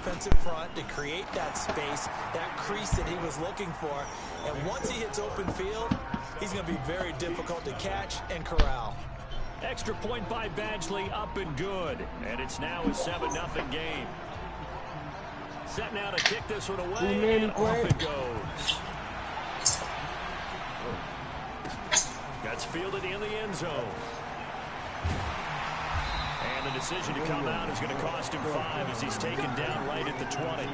defensive front to create that space, that crease that he was looking for. And once he hits open field, he's going to be very difficult to catch and corral. Extra point by Badgley, up and good. And it's now a 7-0 game. Set now to kick this one away, and off it goes. That's fielded in the end zone. And the decision to come out is going to cost him 5 as he's taken down right at the 20.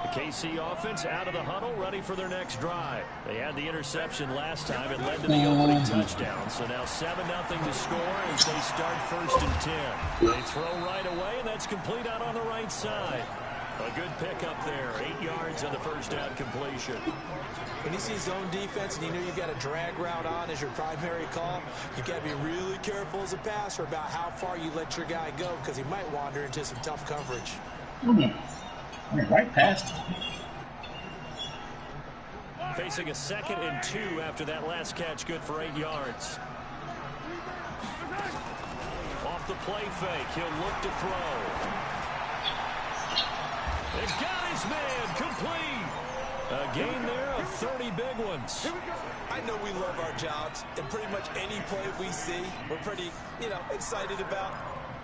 The KC offense out of the huddle, ready for their next drive. They had the interception last time. It led to the opening touchdown. So now 7-0 to score as they start 1st and 10. They throw right away, and that's complete out on the right side. A good pickup there. 8 yards on the first down completion. When you see zone defense and you know you've got a drag route on as your primary call, you've got to be really careful as a passer about how far you let your guy go because he might wander into some tough coverage. Right past. Facing a 2nd and 2 after that last catch, good for 8 yards. Off the play fake, he'll look to throw. They got his man, complete. A gain there of 30 big ones. I know we love our jobs, and pretty much any play we see, we're pretty, excited about.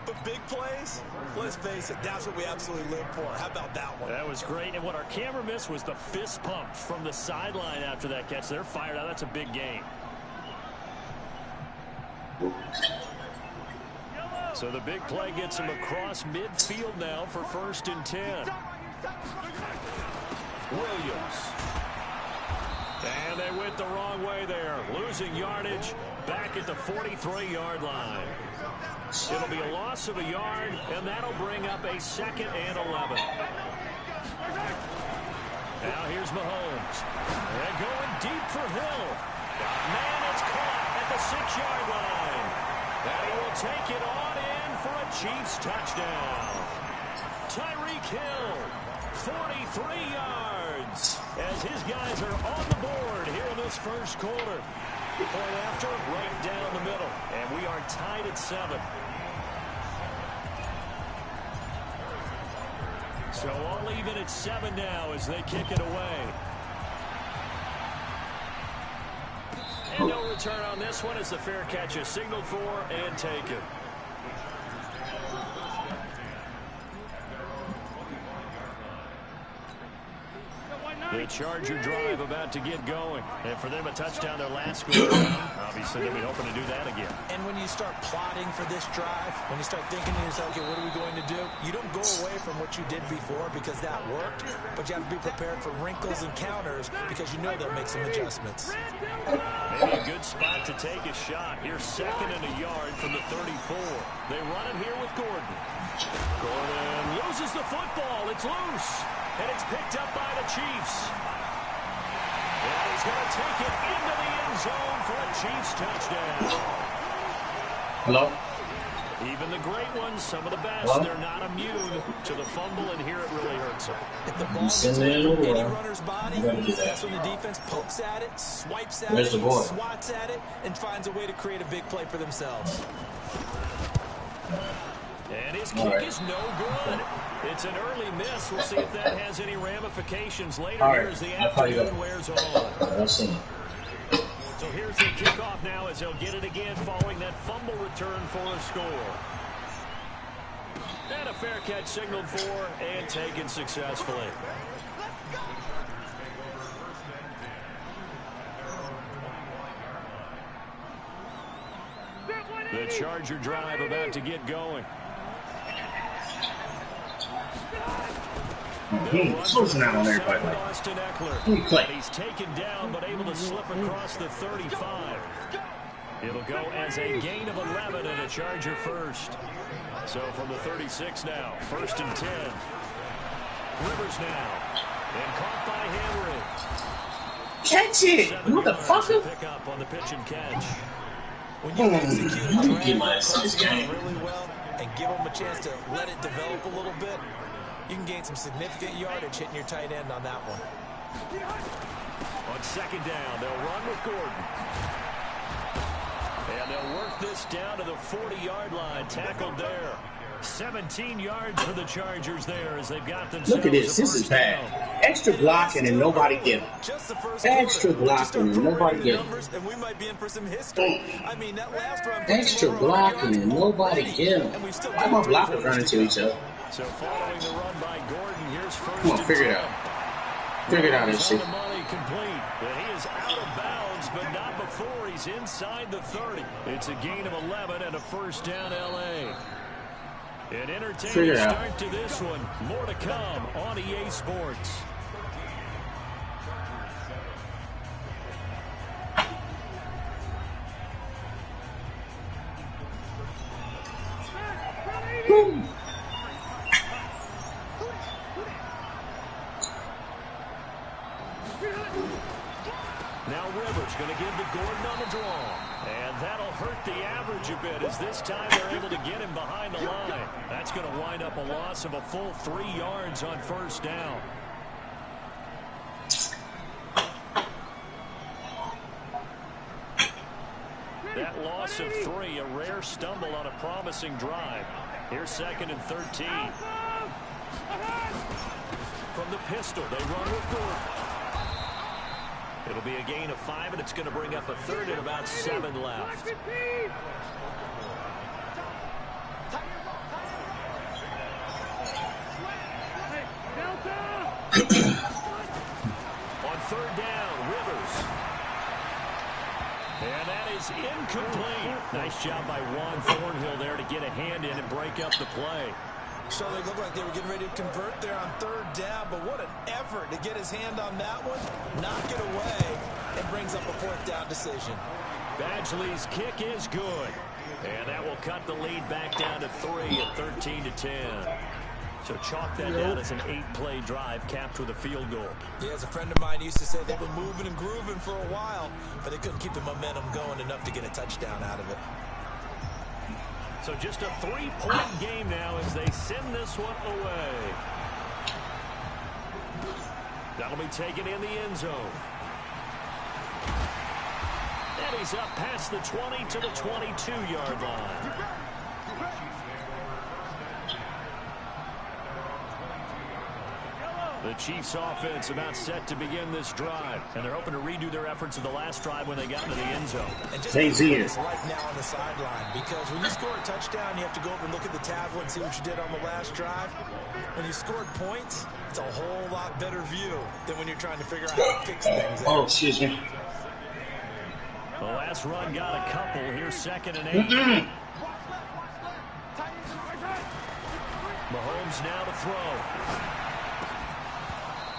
But big plays, let's face it, that's what we absolutely live for. How about that one? That was great, and what our camera missed was the fist pump from the sideline after that catch. They're fired out. That's a big game. So the big play gets him across midfield now for 1st and 10. Williams. And they went the wrong way there. Losing yardage back at the 43-yard line. It'll be a loss of a yard, and that'll bring up a 2nd and 11. Now here's Mahomes. They're going deep for Hill. Man, it's caught at the 6-yard line. And he will take it on in for a Chiefs touchdown. Tyreek Hill, 43 yards, as his guys are on the board here in this first quarter. Point after, right down the middle, and we are tied at 7. So all even at 7 now as they kick it away. And no return on this one as the fair catch is signaled for and taken. The Charger drive about to get going. And for them, a touchdown their last score. Obviously, they'll be hoping to do that again. And when you start plotting for this drive, when you start thinking to yourself, okay, what are we going to do? You don't go away from what you did before because that worked, but you have to be prepared for wrinkles and counters because you know they'll make some adjustments. Maybe a good spot to take a shot. Here's 2nd and a yard from the 34. They run it here with Gordon. Gordon loses the football. It's loose. And it's picked up by the Chiefs. And he's going to take it into the end zone for a Chiefs touchdown. Hello? Even the great ones, some of the best, they're not immune to the fumble, and here it really hurts them. If the ball gets away from any runner's body, that's when the defense pokes at it, swipes at it, swats at it, and finds a way to create a big play for themselves. And his kick is no good. It's an early miss. We'll see if that has any ramifications later here as the afternoon wears on. So here's the kickoff now as they'll get it again following that fumble return for a score. And a fair catch signaled for and taken successfully. The Charger drive about to get going. Closing out on everybody. He's taken down but able to slip across the 35. It'll go as a gain of 11 and a Charger first. So from the 36 now, 1st and 10. Rivers now. And caught by Henry. Catch it, motherfucker. Pick up on the pitch and catch. When you execute really well and give them a chance to let it develop a little bit, you can gain some significant yardage hitting your tight end on that one. On second down, they'll run with Gordon. And they'll work this down to the 40-yard line, tackled there. 17 yards for the Chargers there as they've got themselves. Look at this. This is bad. Extra blocking and nobody get him. Extra blocking and nobody get him. Extra blocking and nobody get him. Why my blockers running to each other? So following the run by Gordon, here's first. Come on, figure it out. Figure it out, this shit. Complete. He is out of bounds, but not before he's inside the 30. It's a gain of 11 and a first down, LA. An entertaining start to this one. More to come on EA Sports. Now Rivers going to give to Gordon on the draw. And that'll hurt the average a bit as this time they're able to get him behind the line. That's going to wind up a loss of a full 3 yards on first down. That loss of 3, a rare stumble on a promising drive. Here's second and 13. From the pistol, they run with Gordon. It'll be a gain of 5, and it's going to bring up a third and about 7 left. On third down, Rivers. And that is incomplete. Nice job by Juan Thornhill there to get a hand in and break up the play. So they looked like they were getting ready to convert there on third down, but what an effort to get his hand on that one, knock it away, and brings up a fourth down decision. Badgley's kick is good, and that will cut the lead back down to 3 at 13-10. So chalk that down as an 8-play drive capped with a field goal. Yeah, as a friend of mine used to say, they've been moving and grooving for a while, but they couldn't keep the momentum going enough to get a touchdown out of it. So just a 3-point game now as they send this one away. That'll be taken in the end zone. And he's up past the 20 to the 22-yard line. The Chiefs offense about set to begin this drive, and they're hoping to redo their efforts of the last drive when they got into the end zone. And just like now on the sideline, because when you score a touchdown, you have to go over and look at the tablet and see what you did on the last drive. When you scored points, it's a whole lot better view than when you're trying to figure out how to fix things. Oh, excuse me. The last run got a couple. Here's second and 8. Mahomes now to throw.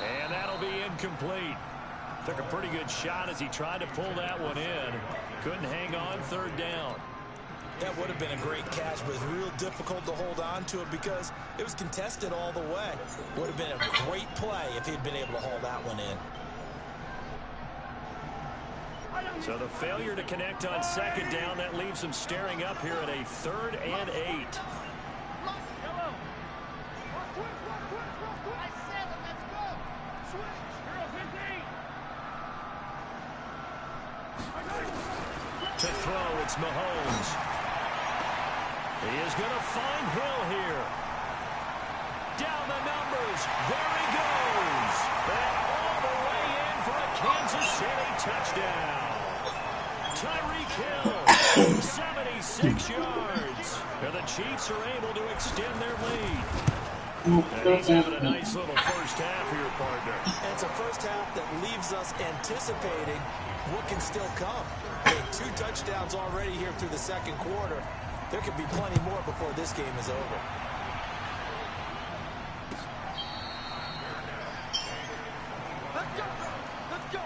And that'll be incomplete. Took a pretty good shot as he tried to pull that one in. Couldn't hang on third down. That would have been a great catch, but it's real difficult to hold on to it because it was contested all the way. Would have been a great play if he'd been able to haul that one in. So the failure to connect on second down, that leaves them staring up here at a 3rd and 8. To throw, it's Mahomes. He is going to find Hill here. Down the numbers. There he goes. And all the way in for a Kansas City touchdown. Tyreek Hill, 76 yards. And the Chiefs are able to extend their lead. And he's having a nice little first half here, partner. And it's a first half that leaves us anticipating what can still come. I mean, 2 touchdowns already here through the second quarter. There could be plenty more before this game is over. Let's go! Let's go!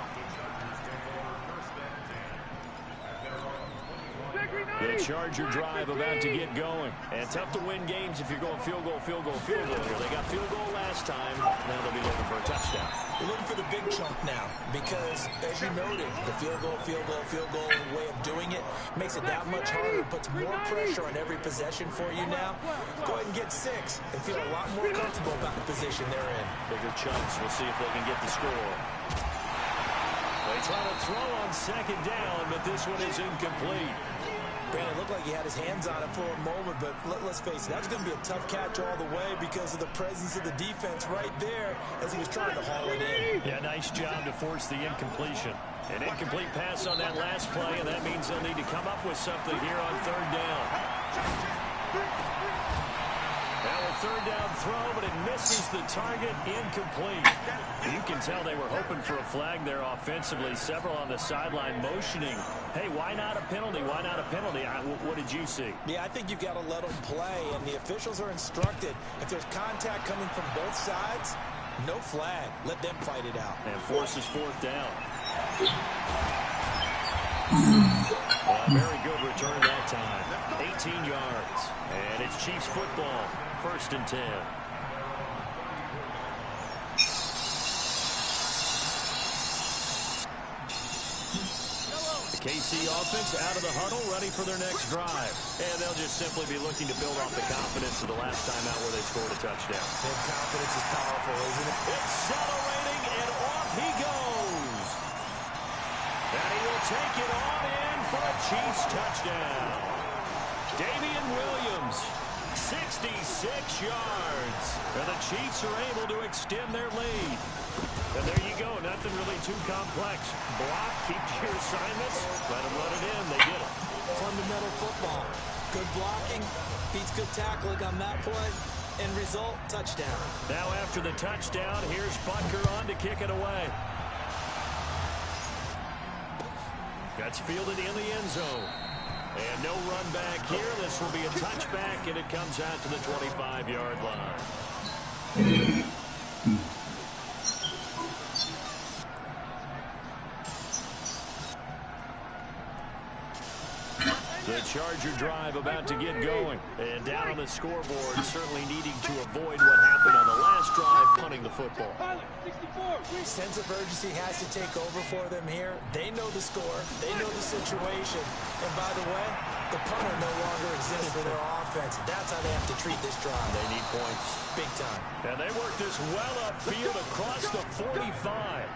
The Charger drive about to get going. And tough to win games if you're going field goal, field goal, field goal here. They got field goal last time. Now they'll be looking for a touchdown. They're looking for the big chunk now because, as you noted, the field goal way of doing it makes it that much harder. It puts more pressure on every possession for you now. Go ahead and get 6 and feel a lot more comfortable about the position they're in. Bigger chunks. We'll see if they can get the score. They'll try to throw on second down, but this one is incomplete. Brandon, it looked like he had his hands on it for a moment, but let's face it, that's going to be a tough catch all the way because of the presence of the defense right there as he was trying to haul it in. Yeah, nice job to force the incompletion. An incomplete pass on that last play, and that means they'll need to come up with something here on third down. Now a third down throw, but it misses the target, incomplete. You can tell they were hoping for a flag there offensively. Several on the sideline motioning, hey, why not a penalty? Why not a penalty? What did you see? Yeah, I think you've got to let them play, and the officials are instructed. If there's contact coming from both sides, no flag. Let them fight it out. And forces fourth down. Very good return that time. 18 yards. And it's Chiefs football. 1st and 10. The KC offense out of the huddle, ready for their next drive. And they'll just simply be looking to build off the confidence of the last time out where they scored a touchdown. And confidence is powerful, isn't it? Accelerating, and off he goes. And he will take it on in for a Chiefs touchdown. Damian Williams, 66 yards. And the Chiefs are able to extend their lead. And there you go, nothing really too complex. Block, keep your assignments, let them run it in. They did it. Fundamental football. Good blocking, beats good tackling on that play. End result, touchdown. Now after the touchdown, here's Butker on to kick it away. That's fielded in the end zone. And no run back here. This will be a touchback, and it comes out to the 25-yard line. The Charger drive about to get going. And down on the scoreboard, certainly needing to avoid what happened on the last drive, punting the football. Sense of urgency has to take over for them here. They know the score. They know the situation. And by the way, the punter no longer exists for their offense. That's how they have to treat this drive. They need points. Big time. And they work this well upfield across the 45.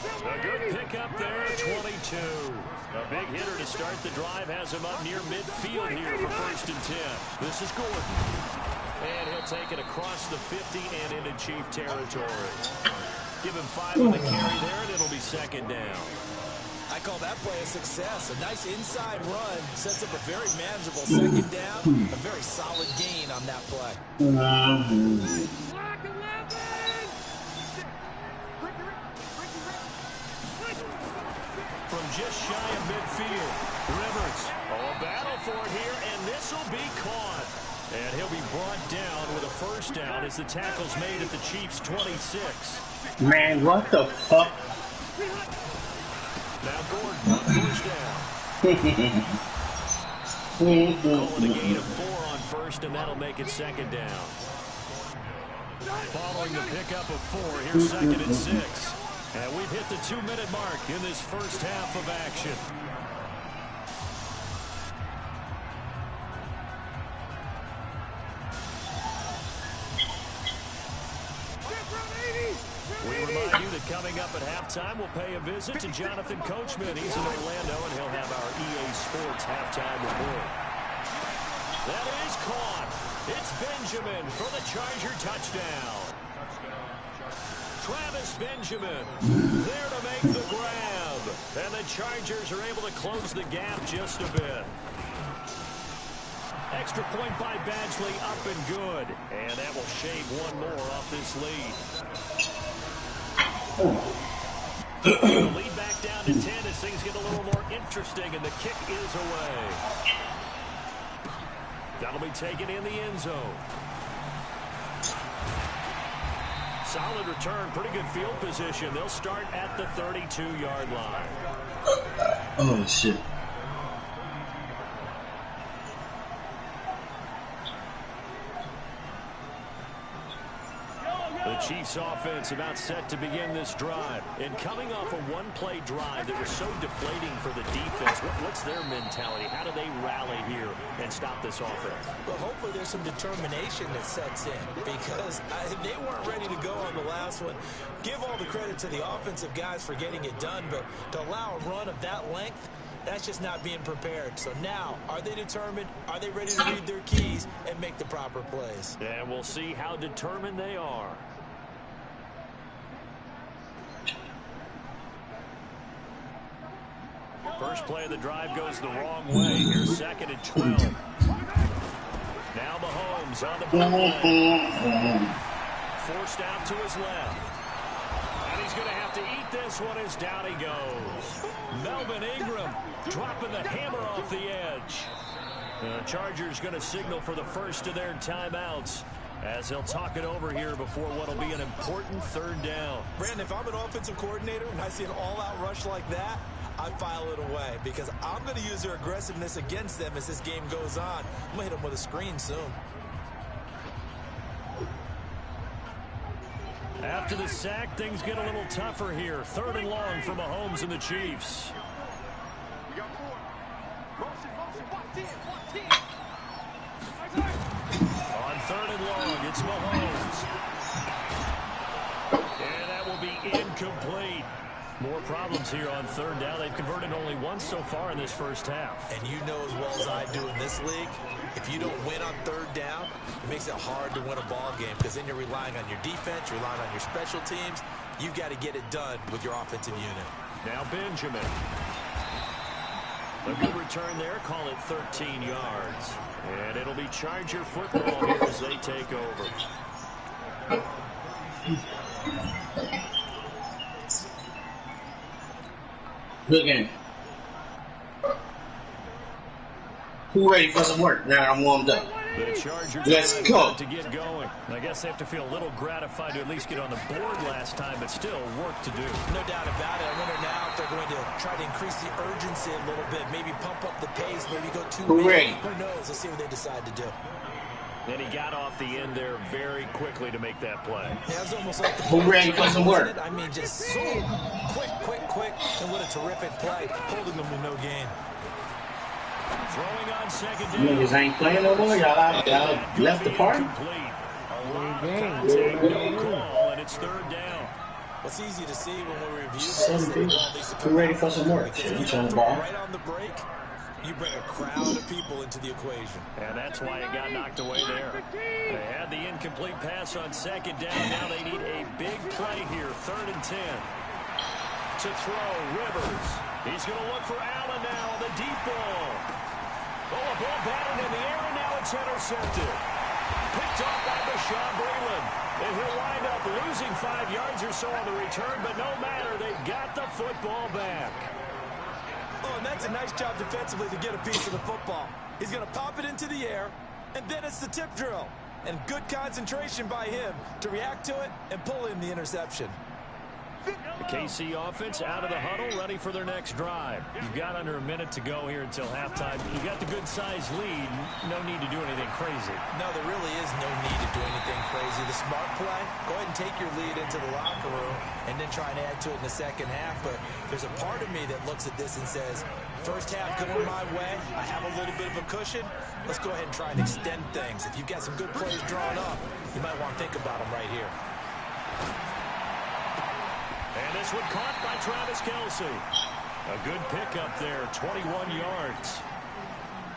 A good pickup there, 22. A big hitter to start the drive has him up near midfield here for 1st and 10. This is Gordon. And he'll take it across the 50 and into Chief territory. Give him 5 on the carry there, and it'll be 2nd down. I call that play a success. A nice inside run sets up a very manageable 2nd down. A very solid gain on that play. From just shy of midfield, Rivers. Oh, a battle for it here, and this will be caught. And he'll be brought down with a 1st down as the tackle's made at the Chiefs' 26. Man, what the fuck? Now Gordon on 1st down. Calling a gain of 4 on 1st, and that'll make it 2nd down. Following the pickup of 4, here's 2nd and 6. And we've hit the 2-minute mark in this first half of action. We remind you that coming up at halftime, we'll pay a visit to Jonathan Coachman. He's in Orlando, and he'll have our EA Sports halftime report. That is caught. It's Benjamin for the Charger touchdown. Travis Benjamin there to make the grab. And the Chargers are able to close the gap just a bit. Extra point by Badgley, up and good. And that will shave 1 more off this lead. The lead back down to 10 as things get a little more interesting, and the kick is away. That'll be taken in the end zone. Solid return, pretty good field position. They'll start at the 32-yard line. Oh, shit. The Chiefs offense about set to begin this drive. And coming off a one-play drive that was so deflating for the defense, what's their mentality? How do they rally here and stop this offense? Well, hopefully there's some determination that sets in because they weren't ready to go on the last one. Give all the credit to the offensive guys for getting it done, but to allow a run of that length, that's just not being prepared. So now, are they determined? Are they ready to read their keys and make the proper plays? And we'll see how determined they are. First play of the drive goes the wrong way. Here's 2nd and 12. Now Mahomes on the play. Forced out to his left. And he's going to have to eat this one as down he goes. Melvin Ingram dropping the hammer off the edge. The Chargers going to signal for the first of their timeouts as they'll talk it over here before what will be an important 3rd down. Brandon, if I'm an offensive coordinator and I see an all-out rush like that, I file it away because I'm going to use their aggressiveness against them as this game goes on. I'm going to hit them with a screen soon. After the sack, things get a little tougher here. 3rd and long for Mahomes and the Chiefs. On 3rd and long, it's Mahomes. And that will be incomplete. More problems here on 3rd down. They've converted only once so far in this first half. And you know as well as I do in this league, if you don't win on 3rd down, it makes it hard to win a ball game because then you're relying on your defense, you're relying on your special teams. You've got to get it done with your offensive unit. Now Benjamin. A good return there. Call it 13 yards. And it'll be Charger football here as they take over. Good game. Who ready for some work now that I'm warmed up? The Chargers Let's go. to get going. I guess they have to feel a little gratified to at least get on the board last time, but still work to do. No doubt about it. I wonder now if they're going to try to increase the urgency a little bit, maybe pump up the pace, maybe go too many. Who knows? Let's see what they decide to do. And he got off the end there very quickly to make that play. Yeah, it was almost like the Who ready for some work? I mean, just so quick, and what a terrific play, holding them to no gain. Throwing on 2nd down. Niggas ain't playing no more. Y'all left the party. A lot of contact, no call, and it's 3rd down. What's easy to see when we review this? Who ready for some work? Because on the ball. Right on the break, you bring a crowd of people into the equation. And that's why it got knocked away there. They had the incomplete pass on 2nd down. Now they need a big play here. 3rd and 10. To throw, Rivers. He's going to look for Allen now on the deep ball. Oh, a ball batted in the air, and now it's intercepted. Picked off by Bashaud Breeland. And he'll wind up losing 5 yards or so on the return, but no matter, they've got the football back. Oh, and that's a nice job defensively to get a piece of the football. He's going to pop it into the air, and then it's the tip drill. And good concentration by him to react to it and pull in the interception. The KC offense out of the huddle, ready for their next drive. You've got under a minute to go here until halftime. You've got the good-sized lead. No need to do anything crazy. No, there really is no need to do anything crazy. The smart play, go ahead and take your lead into the locker room and then try and add to it in the second half. But there's a part of me that looks at this and says, first half going my way, I have a little bit of a cushion. Let's go ahead and try and extend things. If you've got some good plays drawn up, you might want to think about them right here. And this one caught by Travis Kelce. A good pickup there, 21 yards.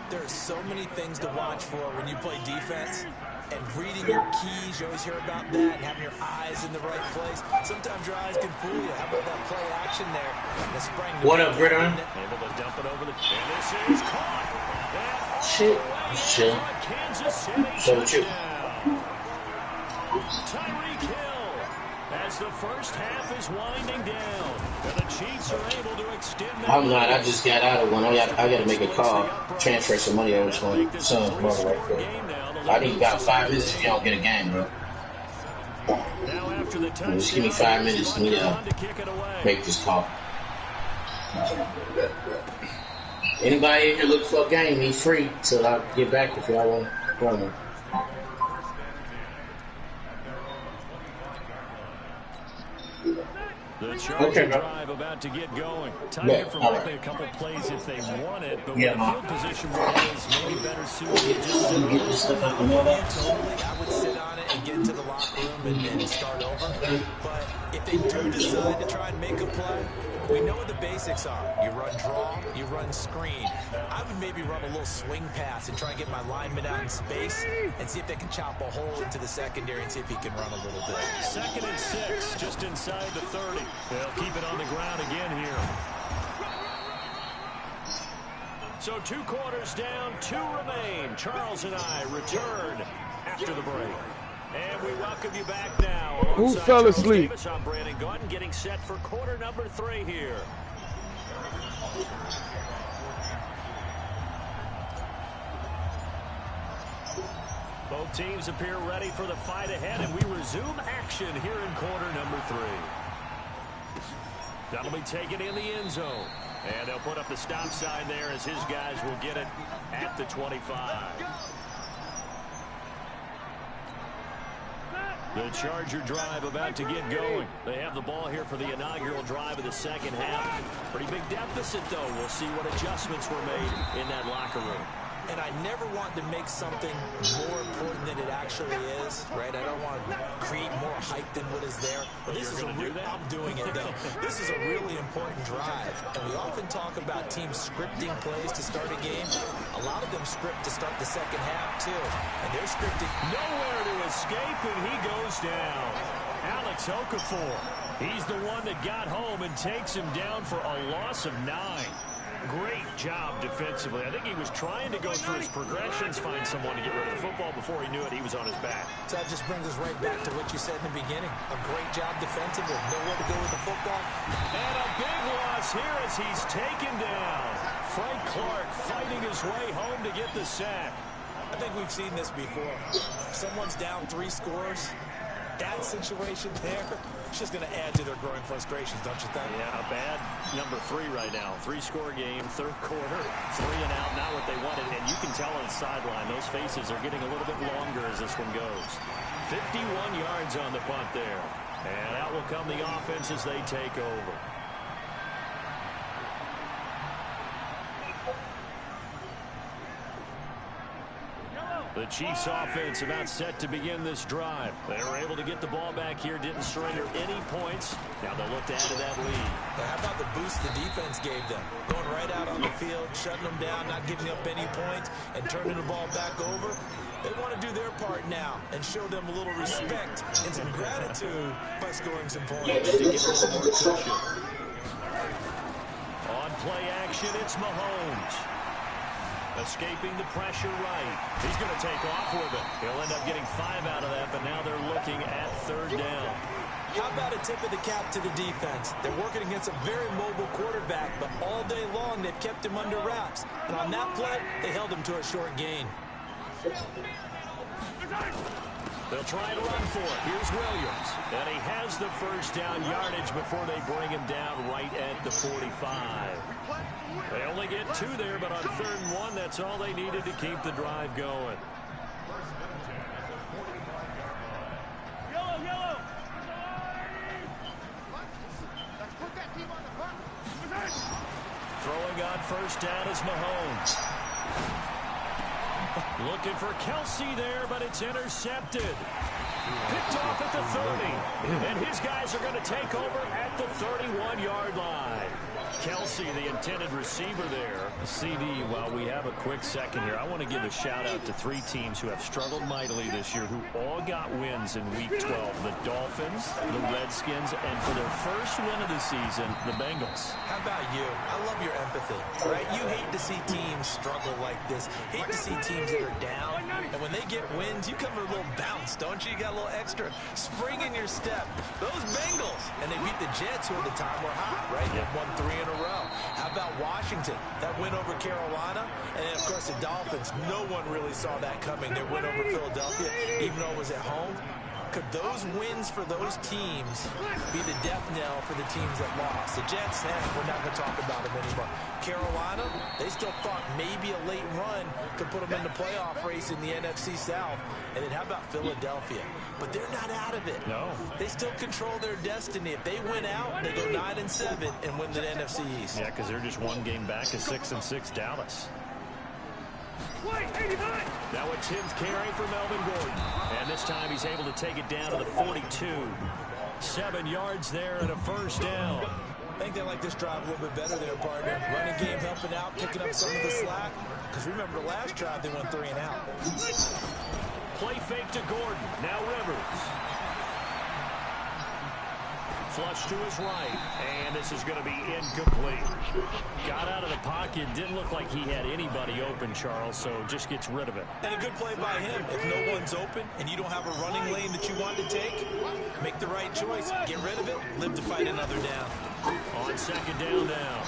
There are so many things to watch for when you play defense. And reading your keys, you always hear about that, and having your eyes in the right place. Sometimes your eyes can fool you. How about that play action there? The spring. What up, Gridiron? Able to dump it over the... And this is caught. Shit. Kansas City touchdown. Tyreek Hill. As the first half is winding down, and the Chiefs are able to extend that. I'm not. I just got out of one. I got to make a call, transfer some money over to my son's brother right quick. I need about 5 minutes if you don't get a game, bro. Just give me 5 minutes to make this call. Anybody in here looking for a game, he's free till I get back if y'all want to run. The Charger drive about to get going. Time here for likely a couple plays if they want it, but with the field position where it is, maybe better suited to just sit on it. Totally, I would sit on it and get into the locker room and start over. But if they do decide to try and make a play, we know what the basics are. You run draw, you run screen. I would maybe run a little swing pass and try and get my lineman out in space and see if they can chop a hole into the secondary and see if he can run a little bit. 2nd and 6, just inside the 30. They'll keep it on the ground again here. So 2 quarters down, 2 remain. Charles and I return after the break. And we welcome you back now. Who fell asleep? I'm Brandon Gaudin getting set for quarter number 3 here. Both teams appear ready for the fight ahead, and we resume action here in quarter number 3. That'll be taken in the end zone. And they'll put up the stop sign there as his guys will get it at the 25. The Charger drive about to get going. They have the ball here for the inaugural drive of the second half. Pretty big deficit, though. We'll see what adjustments were made in that locker room. And I never want to make something more important than it actually is, right? I don't want to create more hype than what is there. But this is I'm doing it, though. This is a really important drive. And we often talk about teams scripting plays to start a game. A lot of them script to start the second half, too. And they're scripting. Nowhere to escape, and he goes down. Alex Okafor. He's the one that got home and takes him down for a loss of 9. Great job defensively. I think he was trying to go through his progressions, find someone to get rid of the football. Before he knew it, he was on his back. So that just brings us right back to what you said in the beginning. A great job defensively. Nowhere to go with the football. And a big loss here as he's taken down. Frank Clark fighting his way home to get the sack. I think we've seen this before. Someone's down 3 scores. That situation there, it's just going to add to their growing frustrations, don't you think? Yeah, a bad number 3 right now. 3-score game, 3rd quarter, 3 and out, not what they wanted. And you can tell on the sideline, those faces are getting a little bit longer as this one goes. 51 yards on the punt there. And out will come the offense as they take over. The Chiefs offense about set to begin this drive. They were able to get the ball back here, didn't surrender any points. Now they'll look to add to that lead. Now, how about the boost the defense gave them? Going right out on the field, shutting them down, not giving up any points, and turning the ball back over. They want to do their part now and show them a little respect and some gratitude by scoring some points. To get a little more cushion. On play action, it's Mahomes. Escaping the pressure right. He's going to take off with it. He'll end up getting 5 out of that, but now they're looking at 3rd down. How about a tip of the cap to the defense? They're working against a very mobile quarterback, but all day long they've kept him under wraps. And on that play, they held him to a short gain. They'll try to run for it. Here's Williams. And he has the 1st down yardage before they bring him down right at the 45. They only get 2 there, but on 3rd and 1, that's all they needed to keep the drive going. Throwing on 1st down is Mahomes. Looking for Kelsey there, but it's intercepted. Picked off at the 30. And his guys are going to take over at the 31-yard line. Kelsey, the intended receiver there. CD, while we have a quick second here, I want to give a shout-out to 3 teams who have struggled mightily this year, who all got wins in Week 12. The Dolphins, the Redskins, and for their first win of the season, the Bengals. How about you? I love your empathy, right? You hate to see teams struggle like this. Hate to see teams that are down. And when they get wins, you come with a little bounce, don't you? You got a little extra spring in your step. Those Bengals, and they beat the Jets, who at the time were hot, right? They won 3 in a row. How about Washington? That win over Carolina. And then, of course, the Dolphins. No one really saw that coming. Their win over Philadelphia, even though it was at home. Could those wins for those teams be the death knell for the teams that lost? The Jets, we're not going to talk about them anymore. Carolina, they still thought maybe a late run could put them in the playoff race in the NFC South. And then how about Philadelphia? But they're not out of it. No. They still control their destiny. If they win out, they go 9-7 and win the NFC East. Yeah, because they're just one game back to 6-6 Dallas. Now a 10th carry for Melvin Gordon. And this time he's able to take it down to the 42. 7 yards there and a first down. I think they like this drive a little bit better there, partner. Running game helping out, picking up some of the slack. Because remember, the last drive they went 3 and out. Play fake to Gordon. Now Rivers. Flush to his right. And this is going to be incomplete. Got out of the pocket. Didn't look like he had anybody open, Charles, so just gets rid of it. And a good play by him. If no one's open and you don't have a running lane that you want to take, make the right choice. Get rid of it. Live to fight another down. On second down now.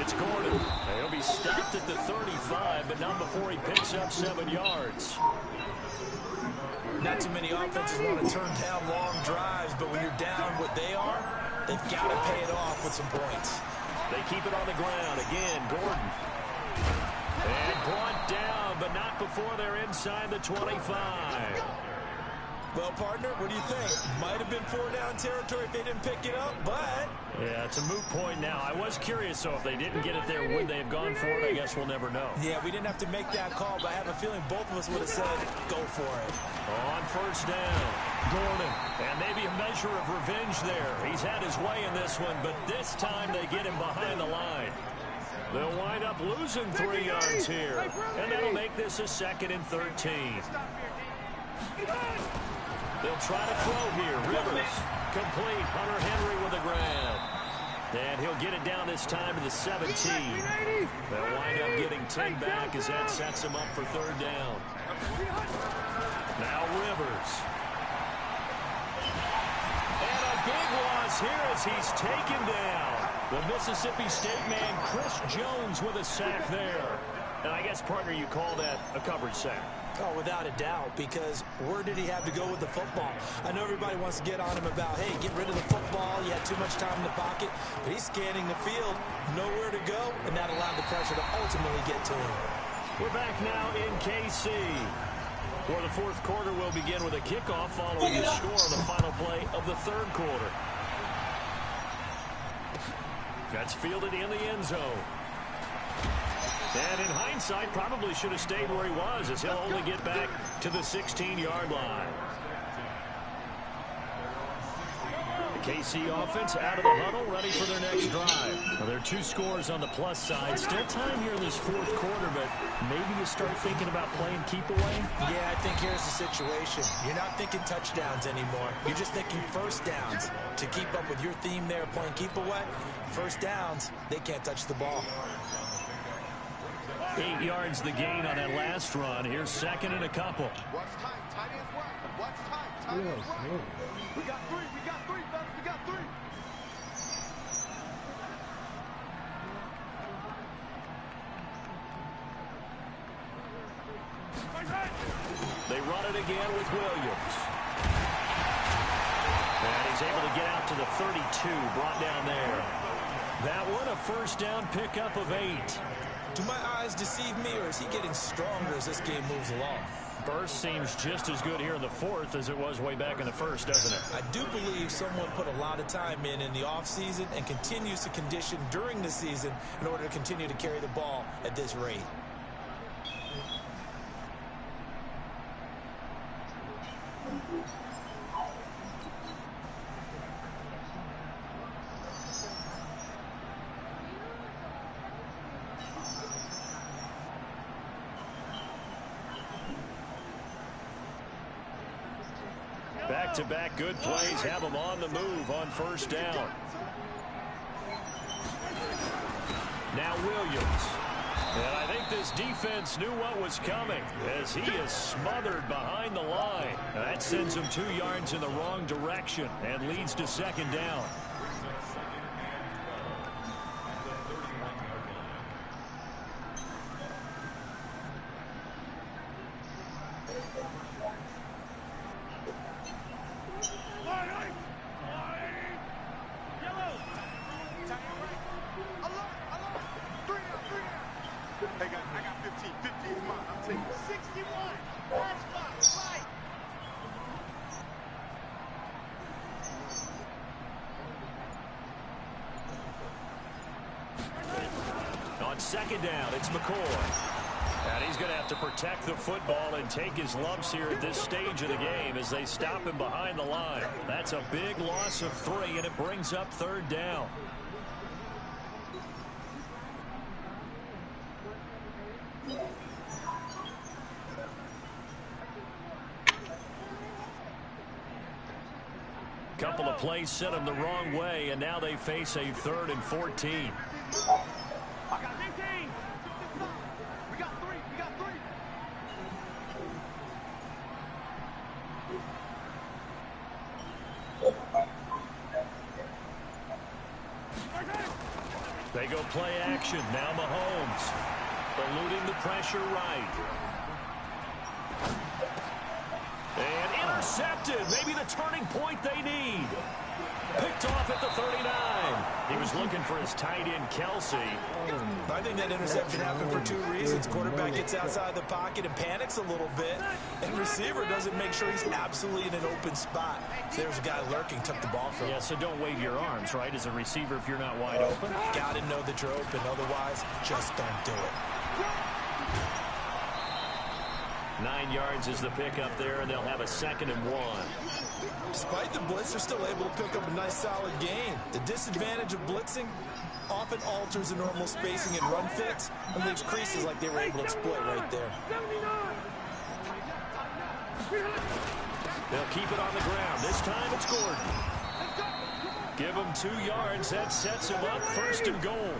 It's Gordon. He'll be stopped at the 35, but not before he picks up 7 yards. Not too many offenses want to turn down long drives, but when you're down what they are, they've got to pay it off with some points. They keep it on the ground. Again, Gordon. And brought down, but not before they're inside the 25. Well, partner, what do you think? Might have been 4-down territory if they didn't pick it up, but... Yeah, it's a moot point now. I was curious, so if they didn't get it there, would they have gone for it? I guess we'll never know. Yeah, we didn't have to make that call, but I have a feeling both of us would have said, go for it. On first down, Gordon. And maybe a measure of revenge there. He's had his way in this one, but this time they get him behind the line. They'll wind up losing 3 yards here. And that'll make this a 2nd and 13. They'll try to throw here. Rivers, complete. Hunter Henry with a grab. And he'll get it down this time to the 17. They'll wind up getting 10 back as that sets him up for 3rd down. Now Rivers. And a big loss here as he's taken down. The Mississippi State man, Chris Jones, with a sack there. And I guess, partner, you call that a coverage sack. Oh, without a doubt, because where did he have to go with the football? I know everybody wants to get on him about, hey, get rid of the football. You had too much time in the pocket. But he's scanning the field, nowhere to go, and that allowed the pressure to ultimately get to him. We're back now in KC, where the 4th quarter will begin with a kickoff following the score on the final play of the 3rd quarter. That's fielded in the end zone. And in hindsight, probably should have stayed where he was, as he'll only get back to the 16-yard line. The KC offense out of the huddle, ready for their next drive. Now, there are 2 scores on the plus side. Still time here in this 4th quarter, but maybe you start thinking about playing keep away? Yeah, I think here's the situation. You're not thinking touchdowns anymore. You're just thinking first downs. To keep up with your theme there, playing keep away, first downs, they can't touch the ball. 8 yards the gain on that last run. Here's 2nd and a couple. What's tight? Tight ends what? What's tight? Tight ends what? We got 3. We got 3, fellas. We got 3. They run it again with Williams. And he's able to get out to the 32, brought down there. That one, a first down pickup of 8. Do my eyes deceive me, or is he getting stronger as this game moves along? Burst seems just as good here in the 4th as it was way back in the 1st, doesn't it? I do believe someone put a lot of time in the offseason and continues to condition during the season in order to continue to carry the ball at this rate. Back-to-back good plays have them on the move on first down. Now Williams. And I think this defense knew what was coming as he is smothered behind the line. And that sends him 2 yards in the wrong direction and leads to 2nd down. second down. It's McCoy. And he's going to have to protect the football and take his lumps here at this stage of the game as they stop him behind the line. That's a big loss of 3, and it brings up third down. Couple of plays sent them the wrong way, and now they face a 3rd and 14. They go play action. Now Mahomes eluding the pressure right. And intercepted. Maybe the turning point they need. Picked off at the 39. He was looking for his tight end, Kelsey. I think that interception happened for 2 reasons. Quarterback gets outside the pocket and panics a little bit. And receiver doesn't make sure he's absolutely in an open spot. So there's a guy lurking, took the ball from him. Yeah, so don't wave your arms, right, as a receiver if you're not wide open. Got to know that you're open. Otherwise, just don't do it. 9 yards is the pickup there, and they'll have a 2nd and 1. Despite the blitz, they're still able to pick up a nice, solid gain. The disadvantage of blitzing often alters the normal spacing and run fits and leaves creases like they were able to exploit right there. They'll keep it on the ground. This time it's Gordon. Give him 2 yards. That sets him up. 1st and goal.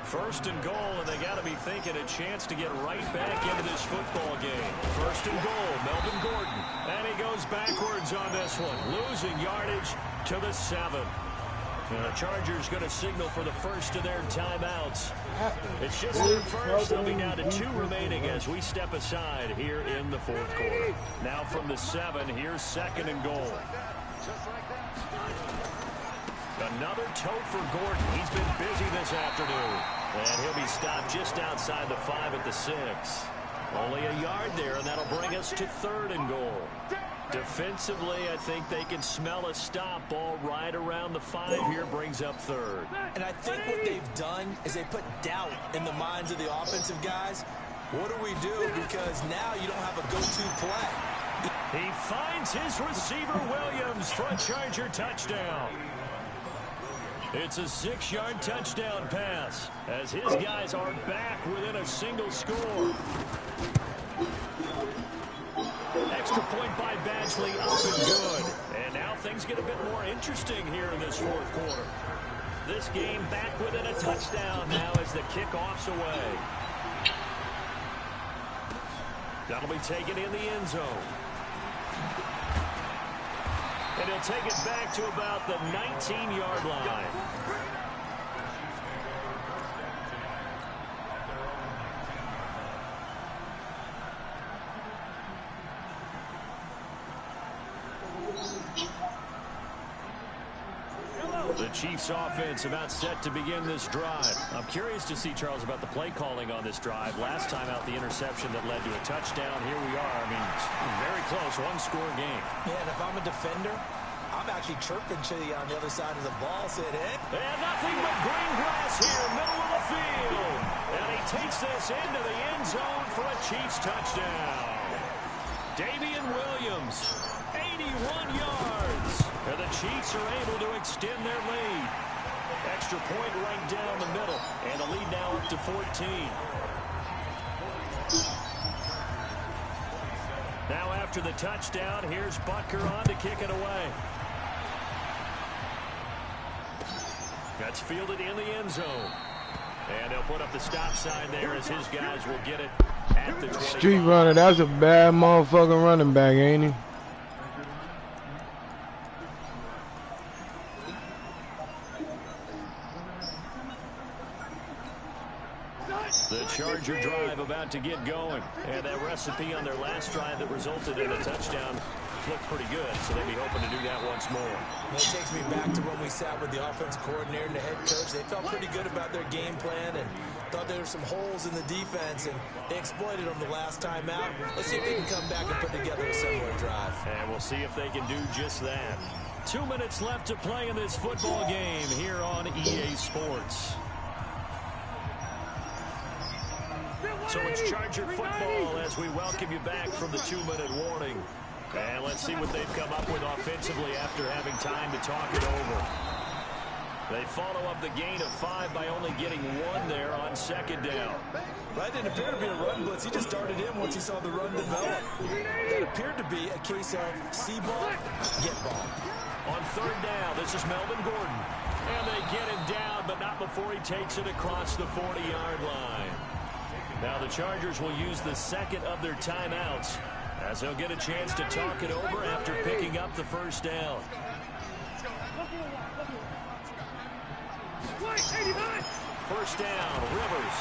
1st and goal, and they got to be thinking a chance to get right back into this football game. 1st and goal, Melvin Gordon. And he goes backwards on this one, losing yardage to the 7. And the Chargers going to signal for the first of their timeouts. It's just their first. They'll be down to 2 remaining as we step aside here in the 4th quarter. Now from the 7, here's 2nd and goal. Another tote for Gordon. He's been busy this afternoon. And he'll be stopped just outside the 5 at the 6. Only a yard there, and that'll bring us to 3rd and goal. Defensively, I think they can smell a stop. Ball right around the 5 here brings up 3rd. And I think what they've done is they put doubt in the minds of the offensive guys. What do we do? Because now you don't have a go-to play. He finds his receiver, Williams, for a Charger touchdown. It's a 6-yard touchdown pass as his guys are back within a single score. Extra point by Badgley, up and good. And now things get a bit more interesting here in this 4th quarter. This game back within a touchdown now as the kickoff's away. That'll be taken in the end zone. And he'll take it back to about the 19-yard line. The Chiefs offense about set to begin this drive. I'm curious to see, Charles, about the play calling on this drive. Last time out, the interception that led to a touchdown. Here we are. I mean, very close, 1-score game. Yeah, and if I'm a defender, I'm actually chirping to you on the other side of the ball, saying, hey. And nothing but green grass here, middle of the field. And he takes this into the end zone for a Chiefs touchdown. Damian Williams, 81 yards. And the Chiefs are able to extend their lead. Extra point right down the middle. And the lead now up to 14. Now after the touchdown, here's Butker on to kick it away. That's fielded in the end zone. And they'll put up the stop sign there as his guys will get it at the 25. Street runner, that's a bad motherfucking running back, ain't he? The Charger drive about to get going. And that recipe on their last drive that resulted in a touchdown looked pretty good, so they'll be hoping to do that once more. Well, it takes me back to when we sat with the offensive coordinator and the head coach. They felt pretty good about their game plan and thought there were some holes in the defense, and they exploited them the last time out. Let's see if they can come back and put together a similar drive. And we'll see if they can do just that. 2 minutes left to play in this football game here on EA Sports. So it's Charger football as we welcome you back from the 2-minute warning. And let's see what they've come up with offensively after having time to talk it over. They follow up the gain of 5 by only getting 1 there on 2nd down. That didn't appear to be a run blitz. He just started in once he saw the run develop. That appeared to be a case of see ball, get ball. On 3rd down, this is Melvin Gordon. And they get him down, but not before he takes it across the 40-yard line. Now the Chargers will use the 2nd of their timeouts as they'll get a chance to talk it over after picking up the 1st down. First down, Rivers.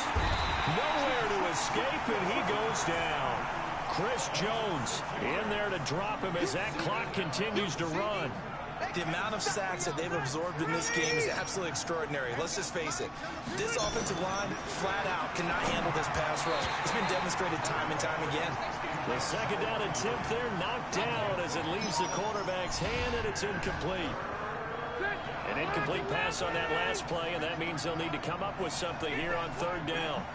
Nowhere to escape, and he goes down. Chris Jones in there to drop him as that clock continues to run. The amount of sacks that they've absorbed in this game is absolutely extraordinary. Let's just face it. This offensive line, flat out, cannot handle this pass rush. It's been demonstrated time and time again. The 2nd down attempt there knocked down as it leaves the quarterback's hand, and it's incomplete. An incomplete pass on that last play, and that means they'll need to come up with something here on 3rd down.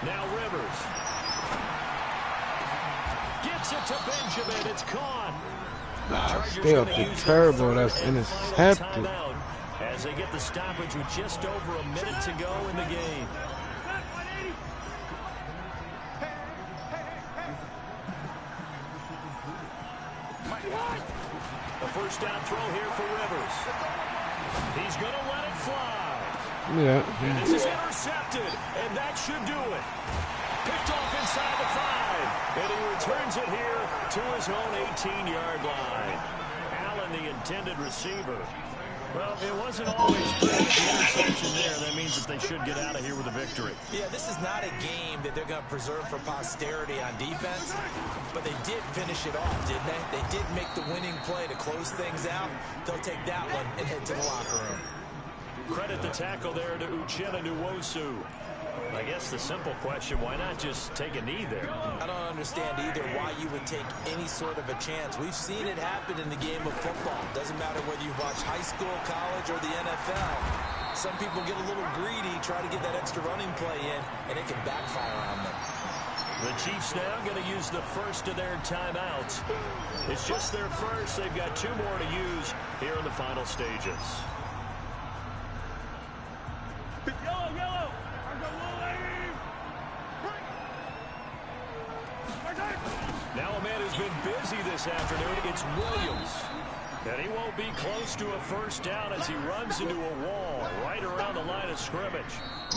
Now Rivers. Gets it to Benjamin. It's caught. Still terrible. That's intercepted. As they get the stoppage with just over a minute to go in the game. A 1st down throw here for Rivers. He's going to let it fly. Yeah. And this is intercepted, and that should do it. Picked off inside the 5, and he returns it here to his own 18-yard line. Allen, the intended receiver. Well, it wasn't always pretty. The interception there, that means that they should get out of here with a victory. Yeah, this is not a game that they're going to preserve for posterity on defense, but they did finish it off, didn't they? They did make the winning play to close things out. They'll take that one and head to the locker room. Credit the tackle there to Uchenna Nwosu. I guess the simple question, why not just take a knee there? I don't understand either why you would take any sort of a chance. We've seen it happen in the game of football. Doesn't matter whether you watch high school, college, or the NFL. Some people get a little greedy, try to get that extra running play in, and it can backfire on them. The Chiefs now going to use the 1st of their timeouts. It's just their 1st. They've got 2 more to use here in the final stages. Now a man who's been busy this afternoon, it's Williams. And he won't be close to a 1st down as he runs into a wall right around the line of scrimmage.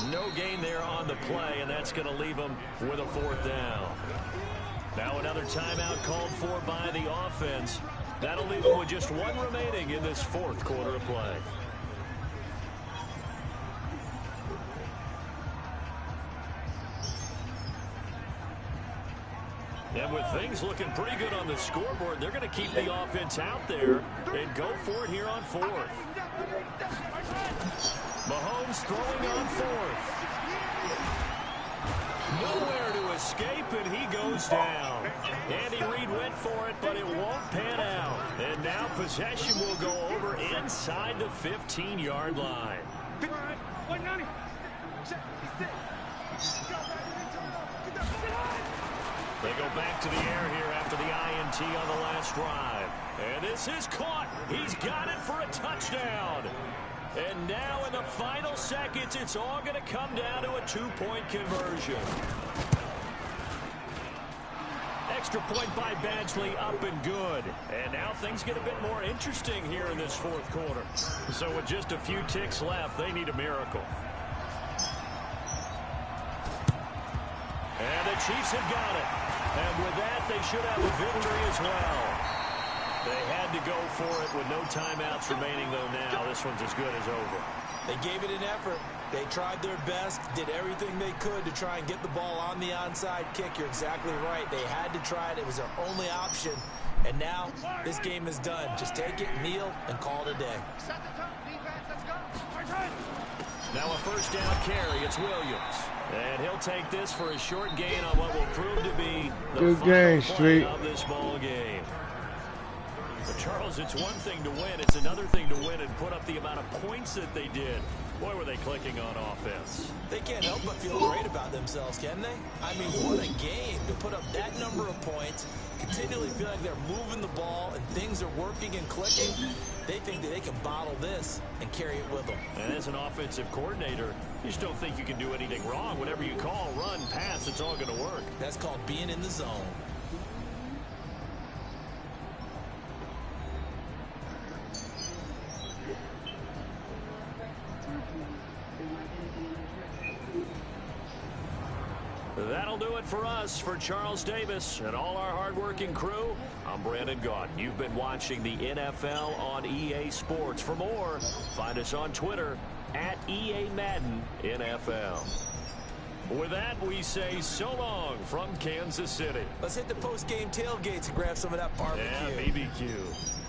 No gain there on the play, and that's going to leave him with a 4th down. Now another timeout called for by the offense. That'll leave him with just 1 remaining in this 4th quarter of play. And with things looking pretty good on the scoreboard, they're going to keep the offense out there and go for it here on 4th. Mahomes throwing on 4th. Nowhere to escape, and he goes down. Andy Reid went for it, but it won't pan out. And now possession will go over inside the 15-yard line. They go back to the air here after the INT on the last drive. And this is caught. He's got it for a touchdown. And now in the final seconds, it's all going to come down to a 2-point conversion. Extra point by Badgley, up and good. And now things get a bit more interesting here in this 4th quarter. So with just a few ticks left, they need a miracle. And the Chiefs have got it. And with that, they should have a victory as well. They had to go for it with no timeouts remaining, though now this one's as good as over. They gave it an effort. They tried their best, did everything they could to try and get the ball on the onside kick. You're exactly right. They had to try it. It was their only option. And now this game is done. Just take it, kneel, and call it a day. Now a 1st down carry. It's Williams. And he'll take this for a short gain on what will prove to be the final play of this ball game. But Charles, it's one thing to win. It's another thing to win and put up the amount of points that they did. Boy, were they clicking on offense. They can't help but feel great about themselves, can they? I mean, what a game to put up that number of points, continually feel like they're moving the ball and things are working and clicking. They think that they can bottle this and carry it with them. And as an offensive coordinator, you just don't think you can do anything wrong. Whatever you call, run, pass, it's all going to work. That's called being in the zone. That'll do it for us. For Charles Davis and all our hardworking crew, I'm Brandon Gaudin. You've been watching the NFL on EA Sports. For more, find us on Twitter at EA Madden NFL. With that, we say so long from Kansas City. Let's hit the post-game tailgates and grab some of that barbecue. Yeah, BBQ.